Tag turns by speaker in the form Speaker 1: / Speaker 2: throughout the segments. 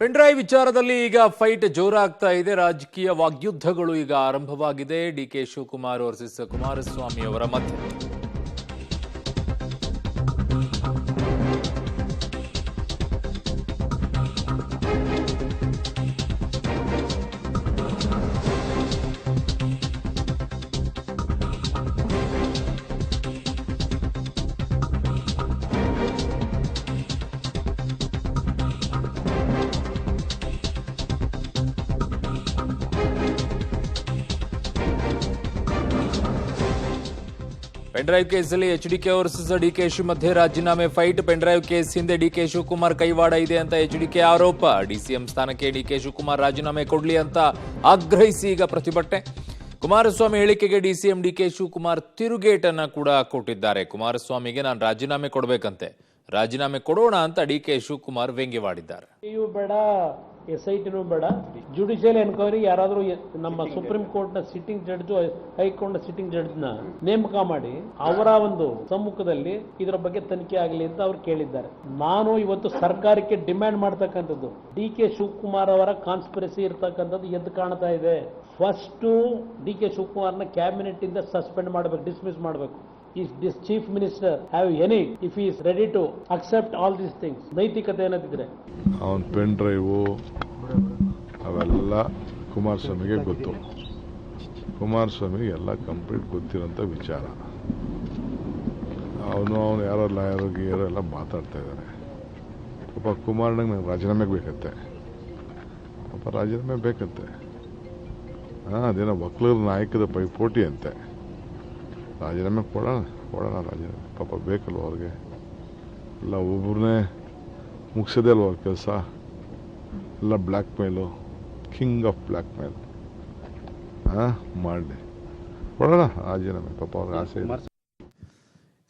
Speaker 1: Pen drive ವಿಚಾರದಲ್ಲಿ ಈಗ fight ಜೋರಾಗ್ತಾ ಇದೆ. ರಾಜಕೀಯ ವಾಗ್ಯುದ್ಧಗಳು ಈಗ ಆರಂಭವಾಗಿದೆ. ಡಿಕೆ ಶಿವಕುಮಾರ್ ವರ್ಸಸ್ ಕುಮಾರಸ್ವಾಮಿ ಅವರ ಮಧ್ಯೆ. ಪೆನ್ಡ್ರೈವ್ ಕೇಸಲ್ಲಿ ಎಚ್ಡಿಕೆ ವರ್ಸಸ್ ಡಿಕೆಶಿ ಮಧ್ಯೆ ರಾಜೀನಾಮೆ ಫೈಟ್. ಪೆನ್ಡ್ರೈವ್ ಕೇಸ್ ಹಿಂದೆ ಡಿಕೆ ಶಿವಕುಮಾರ್ ಕೈವಾಡ ಇದೆ ಅಂತ ಎಚ್ಡಿಕೆ ಆರೋಪ. ಡಿಸಿಎಂ ಸ್ಥಾನಕ್ಕೆ ಡಿಕೆ ಶಿವಕುಮಾರ್ ರಾಜೀನಾಮೆ ಕೊಡಲಿ ಅಂತ ಆಗ್ರಹಿಸಿ ಈಗ ಪ್ರತಿಭಟನೆ. ಕುಮಾರಸ್ವಾಮಿ ಹೇಳಿಕೆಗೆ ಡಿಸಿಎಂ ಡಿಕೆ ಶಿವಕುಮಾರ್ ತಿರುಗೇಟನ್ನ ಕೂಡ ಕೊಟ್ಟಿದ್ದಾರೆ. ಕುಮಾರಸ್ವಾಮಿಗೆ ನಾನು ರಾಜೀನಾಮೆ ಕೊಡಬೇಕಂತೆ, ರಾಜೀನಾಮೆ ಕೊಡೋಣ ಅಂತ ಡಿಕೆ ಶಿವಕುಮಾರ್ ವ್ಯಂಗ್ಯವಾಡಿದ್ದಾರೆ.
Speaker 2: ಬೇಡ, SITನೂ ಬೇಡ, ಜುಡಿಷಿಯಲ್ ಎನ್ಕ್ವೈರಿ ಯಾರಾದರೂ ನಮ್ಮ ಸುಪ್ರೀಂ ಕೋರ್ಟ್ ನ ಸಿಟ್ಟಿಂಗ್ ಜಡ್ಜ್, ಹೈಕೋರ್ಟ್ ನ ಸಿಟ್ಟಿಂಗ್ ಜಡ್ಜ್ ನ ನೇಮಕ ಮಾಡಿ ಅವರ ಒಂದು ಸಮ್ಮುಖದಲ್ಲಿ ಇದರ ಬಗ್ಗೆ ತನಿಖೆ ಆಗಲಿ ಅಂತ ಅವ್ರು ಕೇಳಿದ್ದಾರೆ. ನಾನು ಇವತ್ತು ಸರ್ಕಾರಕ್ಕೆ ಡಿಮ್ಯಾಂಡ್ ಮಾಡ್ತಕ್ಕಂಥದ್ದು, ಡಿಕೆ ಶಿವಕುಮಾರ್ ಅವರ ಕಾನ್ಸ್ಪಿರಸಿ ಇರ್ತಕ್ಕಂಥದ್ದು ಎದ್ದು ಕಾಣ್ತಾ ಇದೆ. ಫಸ್ಟ್ ಡಿಕೆ ಶಿವಕುಮಾರ್ನ ಕ್ಯಾಬಿನೆಟ್ ಇಂದ ಸಸ್ಪೆಂಡ್ ಮಾಡಬೇಕು, ಡಿಸ್ಮಿಸ್ ಮಾಡಬೇಕು. If this chief minister have any, if he is ready to accept all these things, ನೈತಿಕತೆ ಏನಂತಿದ್ರೆ
Speaker 3: ಅವನ್ ಪೆನ್ ಡ್ರೈವು ಅವೆಲ್ಲ ಕುಮಾರಸ್ವಾಮಿಗೆ ಗೊತ್ತು. ಕುಮಾರಸ್ವಾಮಿಗೆ ಎಲ್ಲ ಕಂಪ್ಲೀಟ್ ಗೊತ್ತಿರೋಂಥ ವಿಚಾರ. ಅವನು ಯಾರೋ ಲಾಯರು ಗೀಯರು ಎಲ್ಲ ಮಾತಾಡ್ತಾ ಇದ್ದಾರೆ. ಪಾಪ ಕುಮಾರನಿಗೆ ನಂಗೆ ರಾಜೀನಾಮೆ ಬೇಕಂತೆ, ಪಾಪ ರಾಜೀನಾಮೆ ಬೇಕಂತೆ. ಅದೇನೋ ಒಕ್ಕಲರ ನಾಯಕದ ಪೈಪೋಟಿ ಅಂತೆ. ರಾಜೀನಾಮೆ ಕೊಡೋಣ ರಾಜೀನಾಮೆ, ಪಾಪ ಬೇಕಲ್ವ ಅವ್ರಿಗೆ. ಎಲ್ಲ ಒಬ್ಬರನ್ನೇ ಮುಗಿಸೋದೇ ಅಲ್ವ ಅವ್ರ ಕೆಲಸ. ಎಲ್ಲ ಬ್ಲ್ಯಾಕ್ ಮೇಲು, ಕಿಂಗ್ ಆಫ್ ಬ್ಲ್ಯಾಕ್ ಮೇಲ್ ಮಾಡಲಿ, ಕೊಡೋಣ ರಾಜೀನಾಮೆ, ಪಾಪ ಅವ್ರಿಗೆ ಆಸೆ ಇದೆ.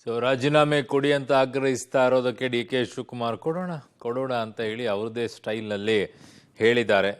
Speaker 1: ಸೊ ರಾಜೀನಾಮೆ ಕೊಡಿ ಅಂತ ಆಗ್ರಹಿಸ್ತಾ ಇರೋದಕ್ಕೆ ಡಿಕೆ ಶಿವಕುಮಾರ್ ಕೊಡೋಣ ಅಂತ ಹೇಳಿ ಅವ್ರದೇ ಸ್ಟೈಲ್ನಲ್ಲಿ ಹೇಳಿದ್ದಾರೆ.